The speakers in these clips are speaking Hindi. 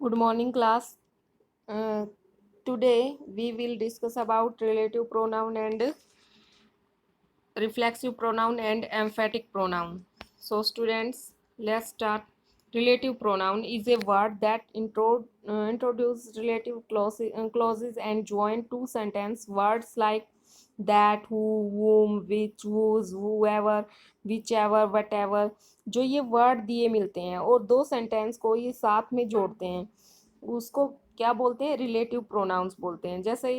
Good morning, class. Today we will discuss about relative pronoun and reflexive pronoun and emphatic pronoun. So, students, let's start. Relative pronoun is a word that introduces relative clauses and join two sentence words like that, who, whom, which, whose, whoever, whichever, whatever. जो ये वर्ड दिए मिलते हैं और दो सेंटेंस को ये साथ में जोड़ते हैं, उसको क्या बोलते हैं? रिलेटिव प्रोनाउंस बोलते हैं। जैसे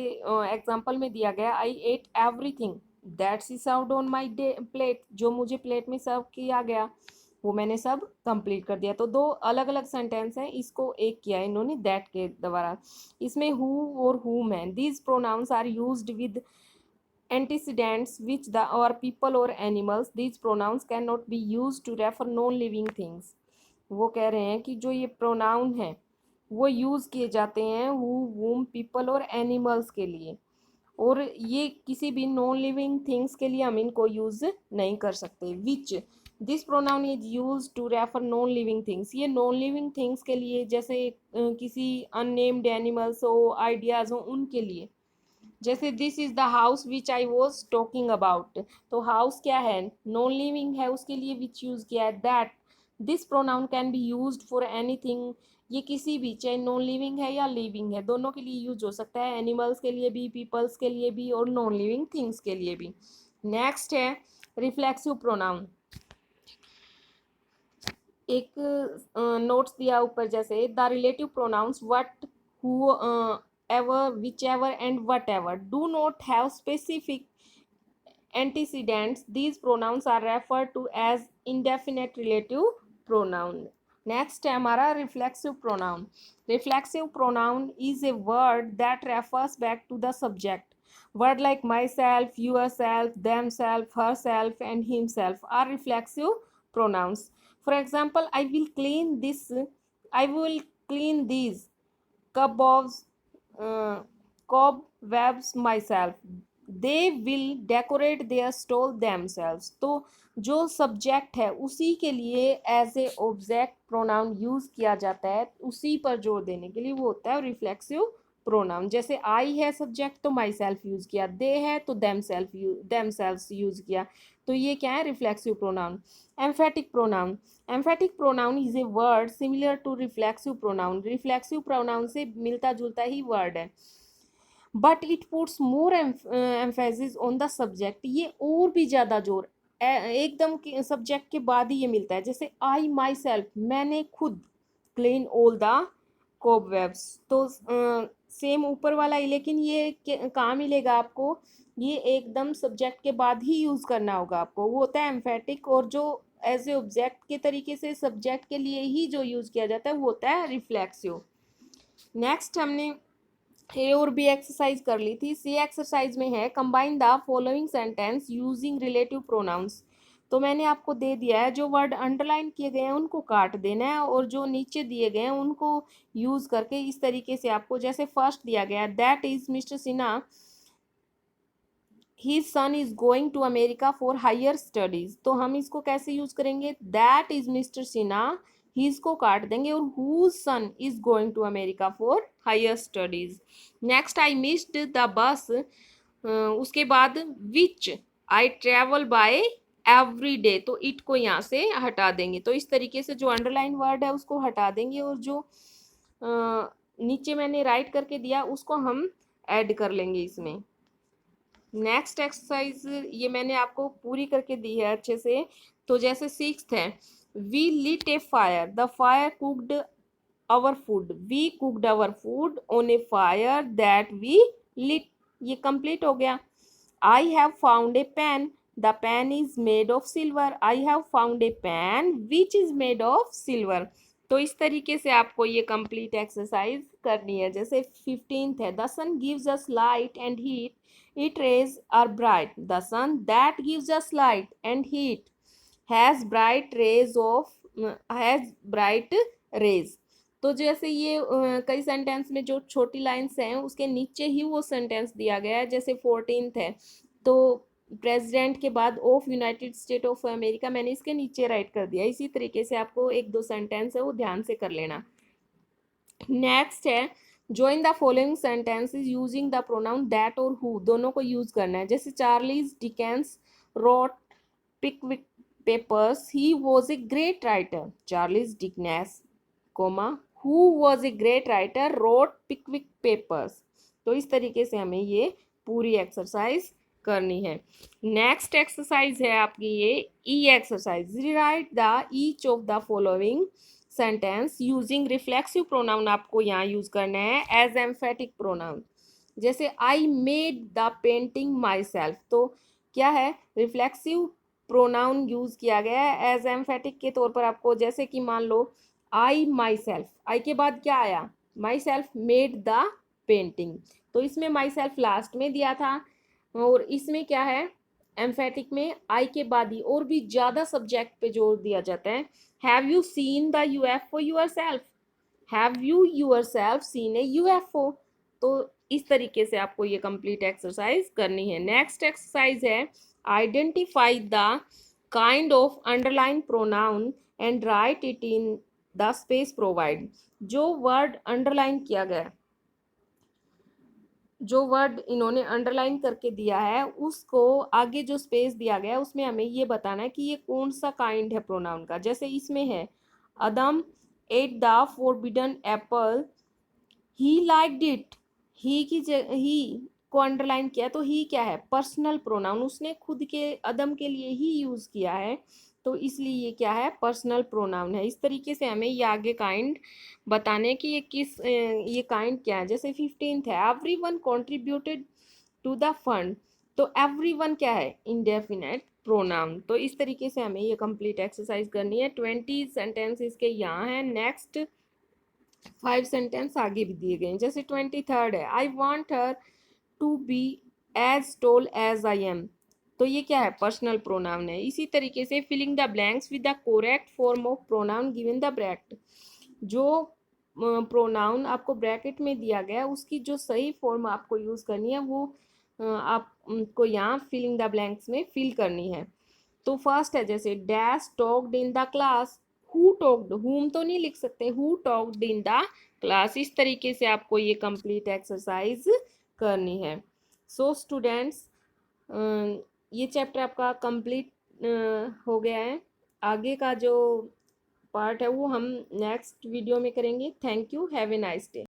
एग्जांपल में दिया गया, I ate everything that's is served on my plate. जो मुझे प्लेट में सर्व किया गया वो मैंने सब कंप्लीट कर दिया। तो दो अलग अलग सेंटेंस हैं, इसको एक किया है इन्होंने दैट के द्वारा। इसमें हु और हुम है। These pronouns are used with antecedents which the or people or animals. These pronouns cannot be used to refer non living things. वो कह रहे हैं कि जो ये प्रोनाउन है वो यूज़ किए जाते हैं हु, वूम, पीपल और एनिमल्स के लिए, और ये किसी भी नॉन लिविंग थिंग्स के लिए हम इनको यूज़ नहीं कर सकते। Which this pronoun is use to refer non living things. ये नॉन लिविंग थिंग्स के लिए, जैसे किसी अननेम्ड एनिमल्स हो, आइडियाज़ हो, उनके लिए। जैसे this is the house which I was talking about. तो हाउस क्या है? नॉन लिविंग है, उसके लिए विच यूज किया है, that. This pronoun can be use for anything. ये किसी भी, चाहे नॉन लिविंग है या लिविंग है, दोनों के लिए यूज हो सकता है। एनिमल्स के लिए भी, पीपल्स के लिए भी, और नॉन लिविंग थिंग्स के लिए भी। नेक्स्ट है रिफ्लेक्सिव प्रोनाउन। एक नोट्स दिया ऊपर, जैसे the relative pronouns what, who, ever, which ever and what ever do not have specific antecedents. These pronouns are referred to as indefinite relative pronoun. Next है हमारा reflexive pronoun. Reflexive pronoun is a word that refers back to the subject. Word like myself, yourself, themself, herself, and himself are reflexive pronouns. For example, I will clean this, I will clean these cobwebs, uh, cobwebs myself. They will decorate their stall themselves। तो जो सब्जेक्ट है उसी के लिए as a object pronoun use किया जाता है, उसी पर जोर देने के लिए वो होता है रिफ्लेक्सिव प्रोनाउन। जैसे आई है सब्जेक्ट तो माई सेल्फ यूज किया, दे है तो देमसेल्व्स यूज किया। तो ये क्या है? Reflexive pronoun. Emphatic pronoun. Emphatic pronoun is a word similar to reflexive pronoun. Reflexive pronoun से मिलता जुलता ही वर्ड है, but it puts more emphasis on the subject. ये और भी ज़्यादा जोर एकदम सब्जेक्ट के बाद ही ये मिलता है। जैसे आई माई सेल्फ, मैंने खुद, क्लीन ऑल द कोबवेब्स। तो सेम ऊपर वाला ही, लेकिन ये कहाँ मिलेगा आपको? ये एकदम सब्जेक्ट के बाद ही यूज़ करना होगा आपको। वो होता है एम्फेटिक, और जो एज ए ऑब्जेक्ट के तरीके से सब्जेक्ट के लिए ही जो यूज़ किया जाता है वो होता है रिफ्लेक्सिव। नेक्स्ट हमने ए और बी एक्सरसाइज कर ली थी। सी एक्सरसाइज में है combine the following sentence using relative pronouns. तो मैंने आपको दे दिया है, जो वर्ड अंडरलाइन किए गए हैं उनको काट देना है, और जो नीचे दिए गए हैं उनको यूज करके इस तरीके से आपको, जैसे फर्स्ट दिया गया है that is mister Sinha his son is going to America for higher studies. तो हम इसको कैसे यूज करेंगे? That is mister Sinha, his को काट देंगे, और whose son is going to America for higher studies. Next, I missed the bus. उसके बाद which I travel by every day. तो इट को यहाँ से हटा देंगे। तो इस तरीके से जो अंडरलाइन वर्ड है उसको हटा देंगे, और जो नीचे मैंने राइट करके दिया उसको हम ऐड कर लेंगे इसमें। नेक्स्ट एक्सरसाइज ये मैंने आपको पूरी करके दी है अच्छे से। तो जैसे सिक्स्थ है, we lit a fire, the fire cooked our food. We cooked our food on a fire that we lit. ये कंप्लीट हो गया। I have found a pen, the pen is made of silver. I have found a pen which is made of silver. तो इस तरीके से आपको ये कंप्लीट एक्सरसाइज करनी है। जैसे 15th है, the sun gives us light and heat, it rays are bright. The sun that gives us light and heat has bright rays of, has bright rays. तो जैसे ये कई सेंटेंस में जो छोटी लाइन्स हैं उसके नीचे ही वो सेंटेंस दिया गया है। जैसे 14th है, तो प्रेसिडेंट के बाद of United state of America मैंने इसके नीचे राइट कर दिया। इसी तरीके से आपको एक दो सेंटेंस है वो ध्यान से कर लेना। नेक्स्ट है join the following sentences using the pronoun that और हु, दोनों को यूज करना है। जैसे Charles Dickens wrote Pickwick Papers, he was a great writer. Charles Dickens comma who was a great writer wrote Pickwick Papers. तो इस तरीके से हमें ये पूरी एक्सरसाइज करनी है। नेक्स्ट एक्सरसाइज है आपकी ये E exercise, write the each of the following sentence using reflexive pronoun आपको यहाँ यूज करना है एज एम्फेटिक प्रोनाउन। जैसे I made the painting myself, तो क्या है, रिफ्लेक्सिव प्रोनाउन यूज किया गया है एज एम्फेटिक के तौर पर आपको। जैसे कि मान लो आई माई सेल्फ, आई के बाद क्या आया, my self made the painting, तो इसमें माई सेल्फ लास्ट में दिया था, और इसमें क्या है, एम्फेटिक में आई के बाद ही और भी ज्यादा सब्जेक्ट पे जोर दिया जाता है। Have you seen the UFO your self, have you your self seen a UFO. तो इस तरीके से आपको ये कंप्लीट एक्सरसाइज करनी है। नेक्स्ट एक्सरसाइज है identify the kind of underline pronoun and right it in the space provide. जो वर्ड अंडरलाइन किया गया, जो वर्ड इन्होंने अंडरलाइन करके दिया है, उसको आगे जो स्पेस दिया गया है उसमें हमें ये बताना है कि ये कौन सा काइंड है प्रोनाउन का। जैसे इसमें है Adam ate the forbidden apple, he liked it, he की ही को अंडरलाइन किया, तो ही क्या है, पर्सनल प्रोनाउन, उसने खुद के अदम के लिए ही यूज किया है, तो इसलिए ये क्या है, पर्सनल प्रोनाउन है। इस तरीके से हमें ये आगे काइंड बताने कि ये किस ये काइंड क्या है। जैसे 15th है everyone contributed to the fund, तो एवरीवन क्या है, इंडेफिनेट प्रोनाउन। तो इस तरीके से हमें ये कंप्लीट एक्सरसाइज करनी है। 20 सेंटेंस इसके यहाँ है। नेक्स्ट 5 सेंटेंस आगे भी दिए गए हैं। जैसे 23rd है I want her to be as tall as I am, तो ये क्या है, पर्सनल प्रोनाउन है। इसी तरीके से filling the blanks with the correct form of pronoun given the bracket, जो प्रोनाउन आपको ब्रैकेट में दिया गया उसकी जो सही फॉर्म आपको यूज करनी है वो आपको यहाँ फिलिंग द ब्लैंक्स में फिल करनी है। तो फर्स्ट है जैसे dash talked in the class, who talked, हुम तो नहीं लिख सकते, who talked in the class. इस तरीके से आपको ये कंप्लीट एक्सरसाइज करनी है। सो स्टूडेंट्स, ये चैप्टर आपका कंप्लीट हो गया है। आगे का जो पार्ट है वो हम नेक्स्ट वीडियो में करेंगे। Thank you, have a nice day.